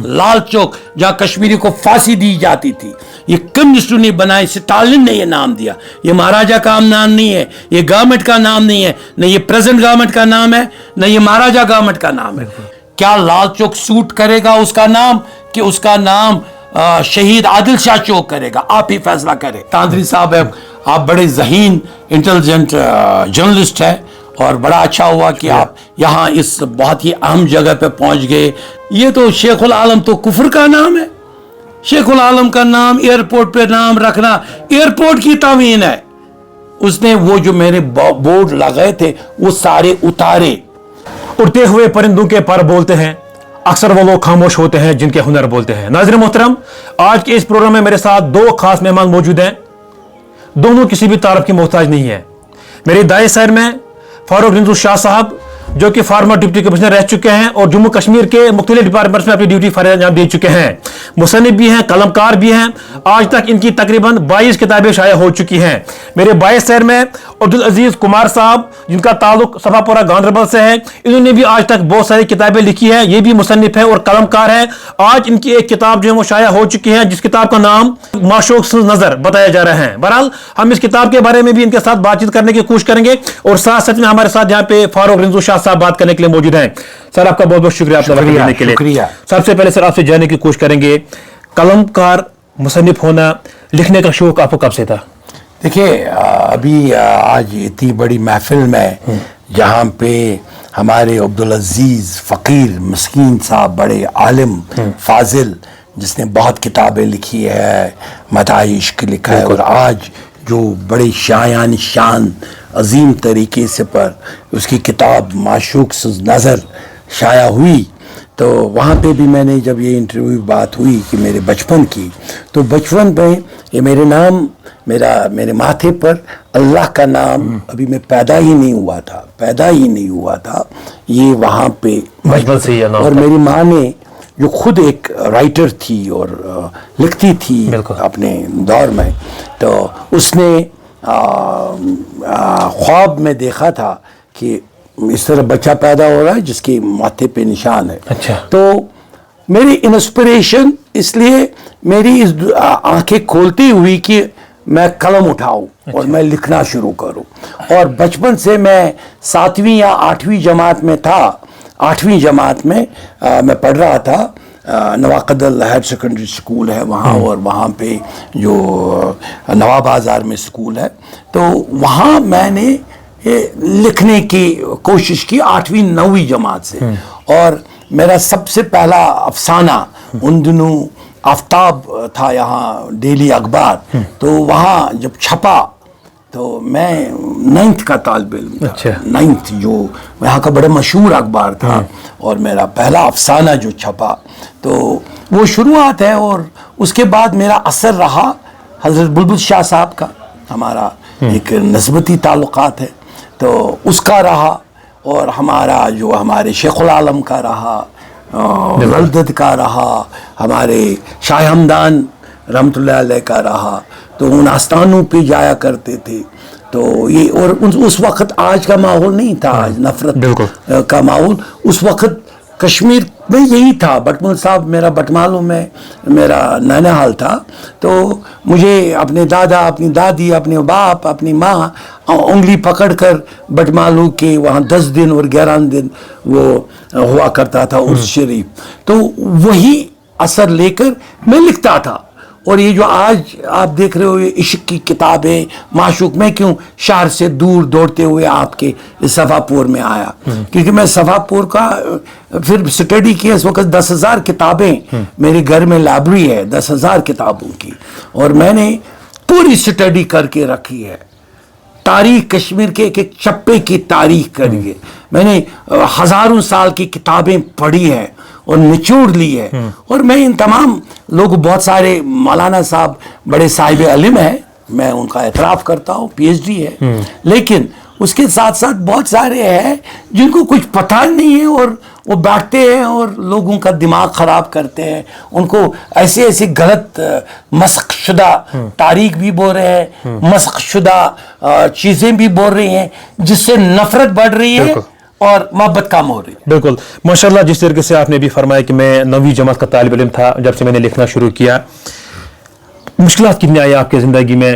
लाल चौक जहाँ कश्मीरी को फांसी दी जाती थी, ये कम्युनिस्टों ने बनाए, स्टालिन ने ये नाम दिया। ये महाराजा का नाम नहीं है, ये गवर्नमेंट का नाम नहीं है, न ये प्रेजेंट गवर्नमेंट का नाम है, न ये महाराजा गवर्नमेंट का नाम है। क्या लाल चौक सूट करेगा उसका नाम, कि उसका नाम शहीद आदिल शाह चौक करेगा? आप ही फैसला करें। तांत्रिक साहब, आप बड़े ज़हीन इंटेलिजेंट जर्नलिस्ट हैं, और बड़ा अच्छा हुआ कि आप यहाँ इस बहुत ही अहम जगह पे पहुँच गए। ये तो शेखुल आलम तो कुफर का नाम है। शेखुल आलम का नाम एयरपोर्ट पे नाम रखना एयरपोर्ट की तवीन है। उसने वो जो मेरे बोर्ड लगाए थे वो सारे उतारे। उड़ते हुए परिंदों के पर बोलते हैं, अक्सर वो लोग खामोश होते हैं जिनके हुनर बोलते हैं। नाज़रीन मोहतरम, आज के इस प्रोग्राम में मेरे साथ दो खास मेहमान मौजूद हैं। दोनों किसी भी तारीफ की मोहताज नहीं है। मेरे दाएं साइड में फारूक रिंजू शाह साहब, जो कि फार्मर डिप्टी कमिश्नर रह चुके हैं और जम्मू कश्मीर के मुख्तलिफ डिपार्टमेंट्स में अपनी ड्यूटी अंजाम दे चुके हैं। मुसन्निफ भी हैं, कलमकार भी हैं। आज तक इनकी तकरीबन 22 किताबें शाया हो चुकी हैं। मेरे बाएं साइड में अब्दुल अजीज कुमार साहब, जिनका ताल्लुक सफापुरा गांधरबल से है। इन्होंने भी आज तक बहुत सारी किताबें लिखी हैं। ये भी मुसन्निफ है और कलमकार है। आज इनकी एक किताब जो है वो शाया हो चुकी है, जिस किताब का नाम माशूक से नजर बताया जा रहा है। बहरहाल हम इस किताब के बारे में भी इनके साथ बातचीत करने की कोशिश करेंगे, और साथ साथ में हमारे साथ यहाँ पे फारूक रिंजू शाह साहब बात करने के लिए मौजूद हैं। सर, आपका बहुत बहुत शुक्रिया आपने वक्त देने के लिए। शुक्रिया। सबसे पहले सर आपसे जानने की कोशिश करेंगे, कलमकार मुसन्निफ होना, लिखने का शौक आपको कब से था? देखिए, अभी आज इतनी बड़ी महफिल में जहाँ पे हमारे अब्दुल अजीज फ़कीर मस्कीन साहब, बड़े आलिम फाजिल, जिसने बहुत किताबें लिखी है, मताए इश्क लिखा है, और आज जो बड़े शायान शान अजीम तरीके से पर उसकी किताब माशूक से नज़र शाया हुई, तो वहाँ पे भी मैंने जब ये इंटरव्यू बात हुई कि मेरे बचपन की, तो बचपन में ये मेरे माथे पर अल्लाह का नाम, अभी मैं पैदा ही नहीं हुआ था, ये वहाँ पे बचपन से ही और मेरी माँ ने, जो खुद एक राइटर थी और लिखती थी अपने दौर में, तो उसने ख्वाब में देखा था कि इस तरह बच्चा पैदा हो रहा है जिसके माथे पे निशान है। अच्छा। तो मेरी इंस्पिरेशन इसलिए मेरी इस आंखें खोलती हुई कि मैं कलम उठाऊं। अच्छा। और मैं लिखना शुरू करूं। और बचपन से मैं 7वीं या 8वीं जमात में था। 8वीं जमात में मैं पढ़ रहा था, नवाकदल हायर सेकेंडरी स्कूल है वहाँ, और वहाँ पे जो नवाब बाज़ार में स्कूल है, तो वहाँ मैंने लिखने की कोशिश की 8वीं 9वीं जमात से। और मेरा सबसे पहला अफसाना उन दिनों आफ्ताब था यहाँ डेली अखबार, तो वहाँ जब छपा तो मैं 9th का तालिब इल्म था। अच्छा। 9th, जो यहाँ का बड़ा मशहूर अखबार था, और मेरा पहला अफसाना जो छपा, तो वो शुरुआत है। और उसके बाद मेरा असर रहा हज़रत बुलबुल शाह साहब का, हमारा एक नस्बती ताल्लुकात है, तो उसका रहा, और हमारे शेखुल आलम का रहा, वल्दद का रहा, हमारे शाह हमदान रहमतुल्लाह अलैह का रहा। तो उन आस्थानों पे जाया करते थे। तो ये, और उस वक्त आज का माहौल नहीं था, आज नफरत का माहौल। उस वक्त कश्मीर में यही था। बटमल साहब, मेरा बटमालू में मेरा नैनीहाल था, तो मुझे अपने दादा, अपनी दादी, अपने बाप, अपनी माँ उंगली पकड़कर बटमालू के वहाँ 10 दिन और 11 दिन वो हुआ करता था उर्स शरीफ। तो वही असर लेकर मैं लिखता था। और ये जो आज आप देख रहे हो ये इश्क की किताबें, माशूक, मैं क्यों शहर से दूर दौड़ते हुए आपके इस सफापुर में आया, क्योंकि मैं सफापुर का फिर स्टडी किया। इस वक्त 10,000 किताबें मेरे घर में लाइब्रेरी है, 10,000 किताबों की, और मैंने पूरी स्टडी करके रखी है। तारीख कश्मीर के एक एक चप्पे की तारीख करिए। मैंने हजारों साल की किताबें पढ़ी है और निचोड़ ली है। और मैं इन तमाम लोग, बहुत सारे मौलाना साहब बड़े साहिब इल्म हैं, मैं उनका एतराफ़ करता हूँ, PhD है, लेकिन उसके साथ साथ बहुत सारे हैं जिनको कुछ पता नहीं है, और वो बैठते हैं और लोगों का दिमाग ख़राब करते हैं। उनको ऐसे ऐसे गलत मस्ख़शुदा तारीख भी बोल रहे हैं, मस्ख़शुदा चीज़ें भी बोल रही हैं, जिससे नफ़रत बढ़ रही है اور محبت کم ہو رہی ہے. بالکل ماشاءاللہ. جس طریقے سے آپ نے بھی فرمایا کہ میں 9ویں جماعت کا طالب علم تھا جب سے میں نے لکھنا شروع کیا, مشکلات کتنی آئی آپ کی زندگی میں,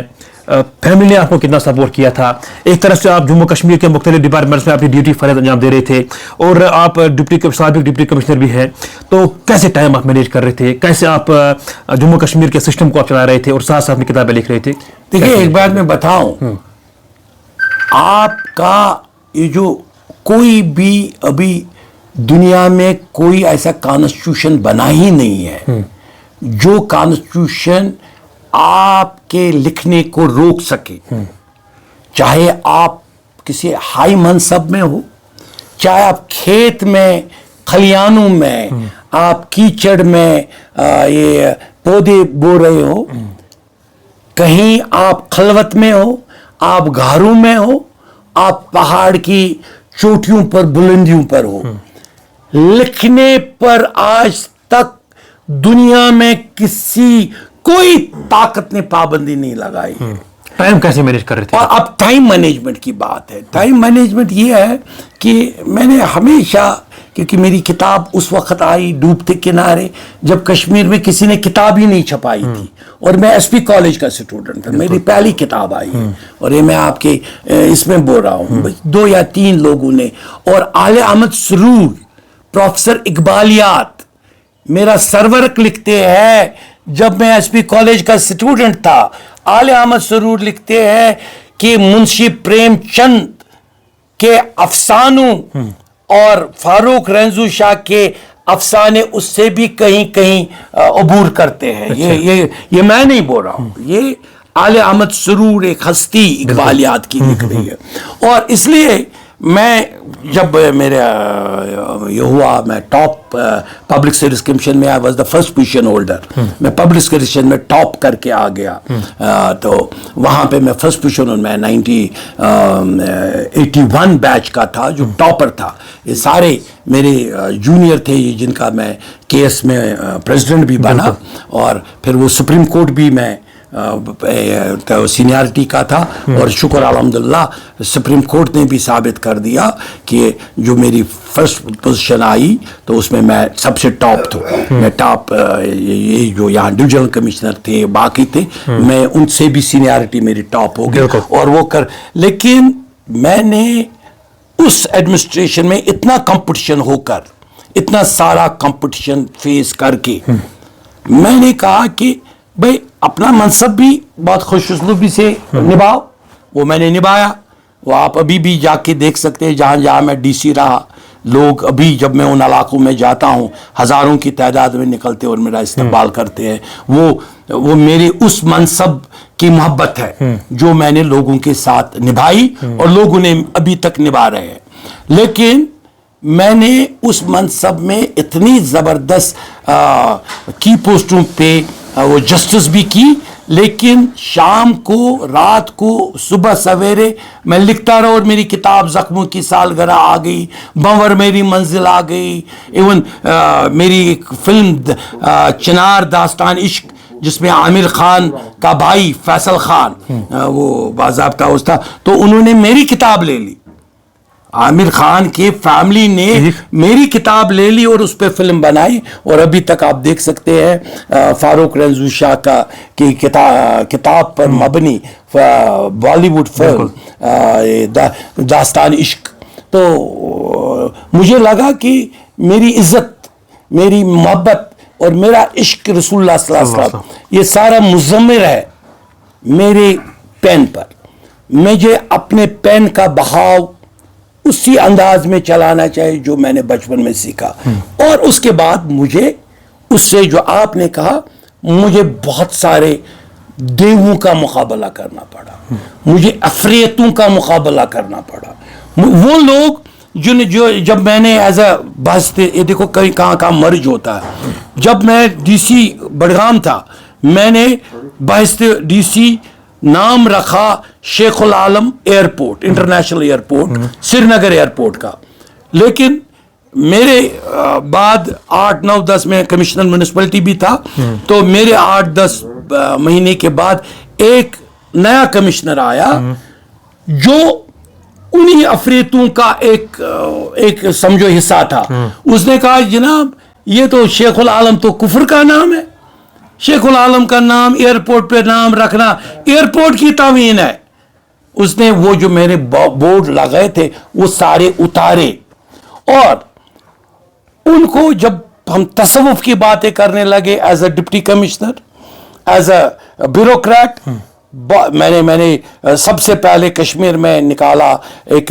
فیملی نے آپ کو کتنا سپورٹ کیا تھا؟ ایک طرف سے آپ جموں کشمیر کے مختلف ڈپارٹمنٹس میں اپنی ڈیوٹی فرض انجام دے رہے تھے, اور آپ سابق ڈپٹی کمشنر بھی ہیں, تو کیسے ٹائم آپ مینیج کر رہے تھے, کیسے آپ جموں کشمیر کے سسٹم کو آپ چلا رہے تھے اور ساتھ ساتھ میں کتابیں لکھ رہے تھے؟ دیکھیے ایک بات میں بتاؤں, آپ کا یہ جو کوئی بھی ابھی دنیا میں کوئی ایسا کانسٹیٹیوشن بنا ہی نہیں ہے جو کانسٹیٹیوشن آپ کے لکھنے کو روک سکے. چاہے آپ کسی ہائی منصب میں ہو, چاہے آپ کھیت میں کھلیانوں میں آپ کیچڑ میں یہ پودے بو رہے ہو, کہیں آپ خلوت میں ہو, آپ گھروں میں ہو, آپ پہاڑ کی چوٹیوں پر بلندیوں پر ہو, لکھنے پر آج تک دنیا میں کوئی طاقت نے پابندی نہیں لگائی. ٹائم کیسے مینیج کر رہے تھے؟ اور اب ٹائم مینجمنٹ کی بات ہے. ٹائم مینجمنٹ یہ ہے کہ میں نے ہمیشہ, کیونکہ میری کتاب اس وقت آئی ڈوبتے کنارے جب کشمیر میں کسی نے کتاب ہی نہیں چھپائی تھی, اور میں ایس پی کالج کا اسٹوڈنٹ تھا, میری پہلی کتاب آئی, اور یہ میں آپ کے اس میں بول رہا ہوں 2 یا 3 لوگوں نے, اور آل احمد سرور, پروفیسر اقبالیات میرا سرورک لکھتے ہیں جب میں ایس پی کالج کا اسٹوڈنٹ تھا. آل احمد سرور لکھتے ہیں کہ منشی پریم چند کے افسانوں اور فاروق رنجو شاہ کے افسانے اس سے بھی کہیں کہیں عبور کرتے ہیں. یہ میں نہیں بول رہا ہوں, یہ آل احمد سرور ایک ہستی اقبالیات کی لکھ رہی ہے. اور اس لیے میں جب میرے یہ ہوا, میں ٹاپ پبلک سروس کمیشن میں I was the first position holder, میں پبلک سروس میں ٹاپ کر کے آ گیا, تو وہاں پہ میں فرسٹ پوزیشن, میں 81 بیچ کا تھا جو ٹاپر تھا. یہ سارے میرے جونیئر تھے جن کا میں کیس میں پریزیڈنٹ بھی بنا, اور پھر وہ سپریم کورٹ بھی میں سینیارٹی کا تھا, اور شکر الحمدللہ سپریم کورٹ نے بھی ثابت کر دیا کہ جو میری فرسٹ پوزیشن آئی تو اس میں سب سے ٹاپ تھا. میں ٹاپ, یہ جو یہاں ڈویژنل کمشنر تھے باقی تھے, میں ان سے بھی سینیارٹی میری ٹاپ ہو گئی, اور وہ لیکن میں نے اس ایڈمنسٹریشن میں اتنا کمپٹیشن ہو کر, اتنا سارا کمپٹیشن فیس کر کے, میں نے کہا کہ بھائی اپنا منصب بھی بہت خوش اسلوبی سے نبھاؤ. وہ میں نے نبھایا. وہ آپ ابھی بھی جا کے دیکھ سکتے ہیں جہاں جہاں میں ڈی سی رہا, لوگ ابھی جب میں ان علاقوں میں جاتا ہوں ہزاروں کی تعداد میں نکلتے اور میرا استقبال کرتے ہیں. وہ میرے اس منصب کی محبت ہے جو میں نے لوگوں کے ساتھ نبھائی, اور لوگوں نے ابھی تک نبھا رہے ہیں. لیکن میں نے اس منصب میں اتنی زبردست کی پوسٹوں پہ وہ جسٹس بھی کی, لیکن شام کو, رات کو, صبح سویرے میں لکھتا رہا. اور میری کتاب زخموں کی سالگرہ آ گئی, بنور میری منزل آ گئی, ایون میری ایک فلم چنار داستان عشق جس میں عامر خان کا بھائی فیصل خان وہ باضابطہ اس تھا, تو انہوں نے میری کتاب لے لی. عامر خان کی فیملی نے میری کتاب لے لی اور اس پہ فلم بنائی, اور ابھی تک آپ دیکھ سکتے ہیں فاروق رنجو شاہ کی کتاب پر مبنی بالی ووڈ فلم داستان عشق. تو مجھے لگا کہ میری عزت, میری محبت اور میرا عشق رسول اللہ صلی اللہ علیہ وسلم یہ سارا مضمر ہے میرے پین پر. مجھے اپنے پین کا بہاؤ اسی انداز میں چلانا چاہیے جو میں نے بچپن میں سیکھا. اور اس کے بعد مجھے اس سے جو آپ نے کہا, مجھے بہت سارے دیووں کا مقابلہ کرنا پڑا, مجھے افریتوں کا مقابلہ کرنا پڑا. وہ لوگ جب میں نے ایز اے بس, یہ دیکھو کہیں کہاں مرج ہوتا ہے. جب میں ڈی سی بڑگام تھا, میں نے بحث ڈی سی نام رکھا شیخ العالم ایئرپورٹ, انٹرنیشنل ایئرپورٹ, سری نگر ایئرپورٹ کا. لیکن میرے بعد 8, 9, 10 میں کمشنر میونسپلٹی بھی تھا, تو میرے 8, 10 مہینے کے بعد ایک نیا کمشنر آیا جو उन्हीं अफरीतों का एक समझो हिस्सा था। उसने कहा जनाब ये तो शेखुल आलम तो कुफर का नाम है, शेखुल आलम का नाम एयरपोर्ट पे नाम रखना एयरपोर्ट की तवीन है। उसने वो जो मेरे बोर्ड लगाए थे वो सारे उतारे, और उनको जब हम तसव्वुफ की बातें करने लगे as a deputy commissioner, as a bureaucrat, मैंने सबसे पहले कश्मीर में निकाला एक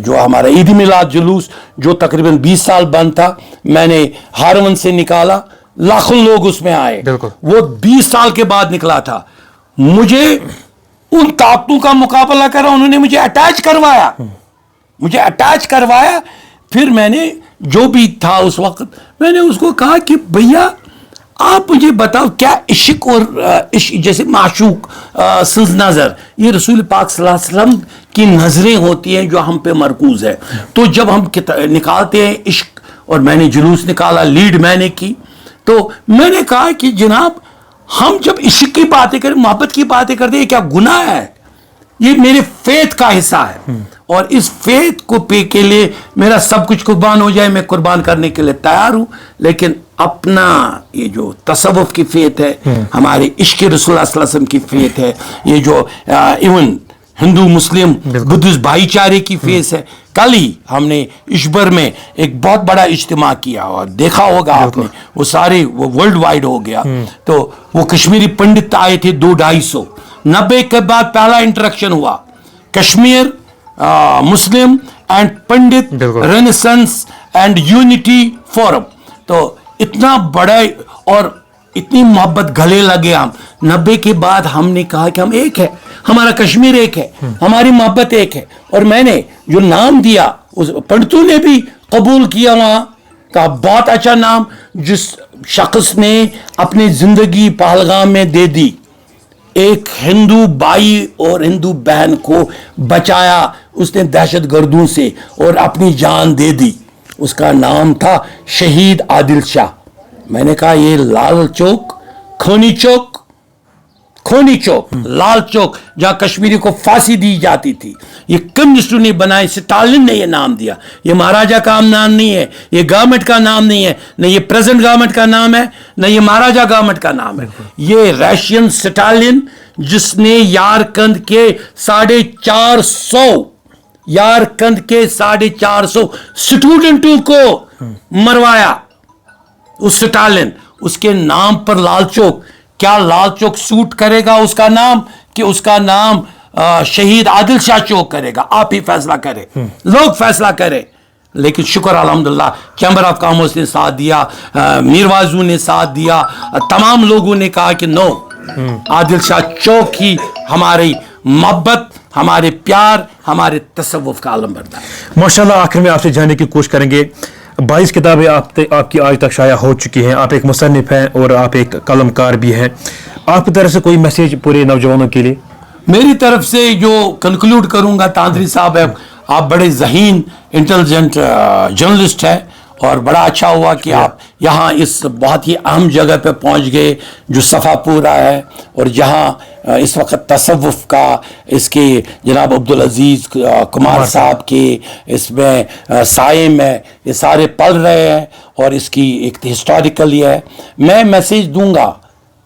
जो हमारा ईद मिलाद जुलूस जो तकरीबन 20 साल बंद था, मैंने हारवन से निकाला, लाखों लोग उसमें आए, वो 20 साल के बाद निकला था। मुझे उन ताकतों का मुकाबला करा, उन्होंने मुझे अटैच करवाया। फिर मैंने जो भी था उस वक्त मैंने उसको कहा कि भैया आप मुझे बताओ क्या इश्क और इश्क जैसे माशूक सिंस नजर ये रसूल पाक सल्लल्लाहु अलैहि वसल्लम की नजरें होती हैं जो हम पे मरकूज है। तो जब हम निकालते हैं इश्क, और मैंने जुलूस निकाला, लीड मैंने की, तो मैंने कहा कि जनाब हम जब इश्क की बातें करें, मोहब्बत की बातें करते हैं, क्या गुनाह है? ये मेरे फेथ का हिस्सा है, और इस फेथ को पे के लिए मेरा सब कुछ कुर्बान हो जाए, मैं कुर्बान करने के लिए तैयार हूं। लेकिन अपना ये जो तसव्वुफ की फेथ है, हमारे इश्क रसूल सल्लल्लाहु अलैहि वसल्लम की फेथ है, ये जो इवन हिंदू मुस्लिम बुद्धिस्ट भाईचारे की फेस है। कल ही हमने इश्बर में एक बहुत बड़ा इज्तिमा किया और देखा होगा आपने, वो सारे वो वर्ल्ड वाइड हो गया। तो वो कश्मीरी पंडित आए थे 200-250, 90 के बाद पहला इंटरेक्शन हुआ, Kashmir Muslim and Pandit renaissance and unity forum. तो इतना बड़ा और इतनी मोहब्बत गले लगे हम। 90 के बाद हमने कहा कि हम एक है, हमारा कश्मीर एक है, हमारी मोहब्बत एक है। और मैंने जो नाम दिया उस पंडितों ने भी कबूल किया, वहां का बहुत अच्छा नाम जिस शख्स ने अपनी जिंदगी पहलगाम में दे दी, एक हिंदू भाई और हिंदू बहन को बचाया उसने दहशत गर्दों से और अपनी जान दे दी, उसका नाम था शहीद आदिल शाह। मैंने कहा ये लाल चौक, खोनी चौक, लाल चौक जहां कश्मीरी को फांसी दी जाती थी, ये कम्युनिस्टों ने बनाए, स्टालिन ने ये नाम दिया। ये महाराजा का नाम नहीं है, ये गवर्नमेंट का नाम नहीं है, न ये प्रेजेंट गवर्नमेंट का नाम है, न ये महाराजा गवर्नमेंट का नाम है। ये रशियन स्टालिन जिसने यारकंद के 450 स्टूडेंटों को मरवाया, उस स्टालिन, उसके नाम पर लाल चौक। क्या लाल चौक सूट करेगा उसका नाम कि उसका नाम शहीद आदिल शाह चौक करेगा? आप ही फैसला करें, लोग फैसला करें। लेकिन शुक्र अल्हम्दुलिल्लाह चैम्बर ऑफ कॉमर्स ने साथ दिया, मीरवाजू ने साथ दिया, तमाम लोगों ने कहा कि नो, आदिल शाह चौक ही हमारी मोहब्बत, हमारे प्यार, हमारे तसव्वुफ का आलम बनता है। माशाल्लाह, आखिर में आपसे जानने की कोशिश करेंगे, 22 किताबें आपकी आज तक शाया हो चुकी हैं, आप एक मुसन्निफ हैं और आप एक कलमकार भी हैं। आपकी तरफ से कोई मैसेज पूरे नौजवानों के लिए? मेरी तरफ से जो कंक्लूड करूंगा, तांत्री साहब है, आप बड़े ज़हीन इंटेलिजेंट जर्नलिस्ट हैं और बड़ा अच्छा हुआ कि आप यहाँ इस बहुत ही अहम जगह पे पहुँच गए जो सफ़ापुरा है, और जहाँ इस वक्त तसव्वुफ का इसके जनाब अब्दुल अजीज़ कुमार साहब के इसमें साये में ये सारे पढ़ रहे हैं, और इसकी एक हिस्टोरिकल ये है। मैं मैसेज दूंगा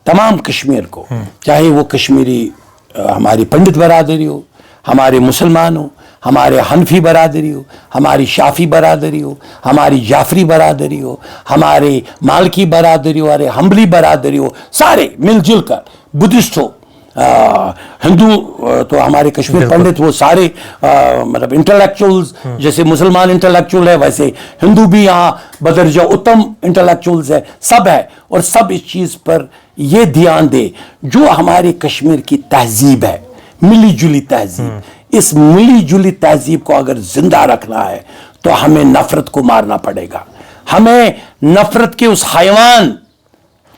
तमाम कश्मीर को, चाहे वो कश्मीरी हमारी पंडित बरादरी हो, हमारे मुसलमान हो, हमारे हनफी बरादरी हो, हमारी शाफी बरादरी हो, हमारी जाफरी बरादरी हो, हमारे मालकी बरादरी हो, हमारे हम्बली बरादरी हो, सारे मिलजुल कर, बुद्धिस्ट हो, हिंदू तो हमारे कश्मीर पंडित वो सारे मतलब इंटेलेक्चुअल्स, जैसे मुसलमान इंटेलेक्चुअल है वैसे हिंदू भी यहाँ बदरजा उत्तम इंटेलेक्चुअल्स है, सब है। और सब इस चीज़ पर ये ध्यान दे जो हमारे कश्मीर की तहजीब है, मिली जुली तहजीब, इस मिली जुली तहजीब को अगर जिंदा रखना है तो हमें नफरत को मारना पड़ेगा, हमें नफरत के उस हैवान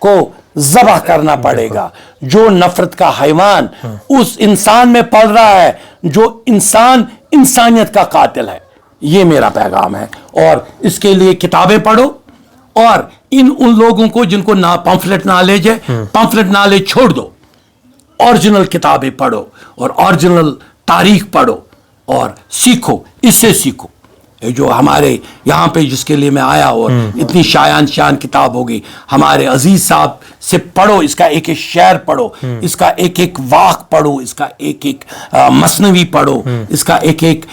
को ज़बह करना पड़ेगा जो नफरत का हैवान उस इंसान में पल रहा है, जो इंसान इंसानियत का कातिल है। ये मेरा पैगाम है। और इसके लिए किताबें पढ़ो, और उन लोगों को जिनको ना पम्फलेट नॉलेज है, पम्फलेट नॉलेज छोड़ दो, ओरिजिनल किताबें पढ़ो और ओरिजिनल तारीख पढ़ो। اور سیکھو، اس سے سیکھو. جو ہمارے یہاں پہ جس کے لیے میں آیا اور اتنی شان کتاب ہوگی، ہمارے عزیز صاحب سے پڑھو، اس کا ایک ایک شعر پڑھو، اس کا ایک ایک واق پڑھو، اس کا ایک ایک مثنوی پڑھو، اس کا ایک ایک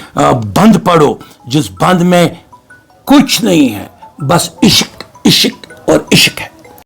بند پڑھو، جس بند میں کچھ نہیں ہے، بس عشق عشق اور عشق ہے.